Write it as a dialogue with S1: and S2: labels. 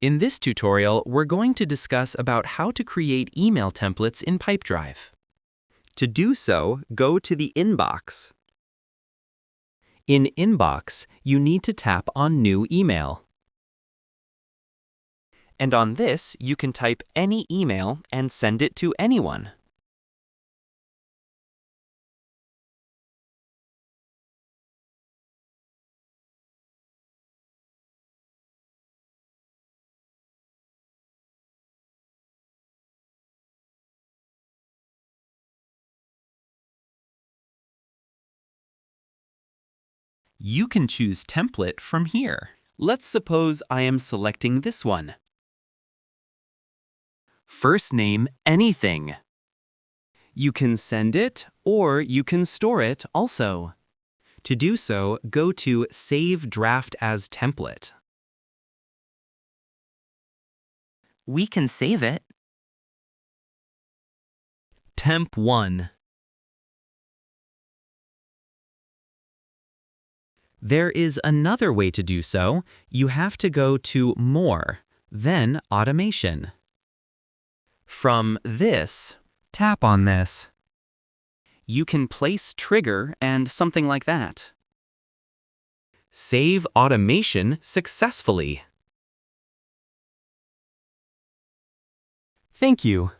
S1: In this tutorial, we're going to discuss about how to create email templates in Pipedrive.
S2: To do so, go to the inbox.
S1: In Inbox, you need to tap on New Email. And on this, you can type any email and send it to anyone. You can choose template from here. Let's suppose I am selecting this one. First name anything. You can send it or you can store it also. To do so, go to Save Draft as Template. We can save it. Temp 1. There is another way to do so. You have to go to More, then Automation. From this, tap on this. You can place trigger and something like that. Save automation successfully. Thank you.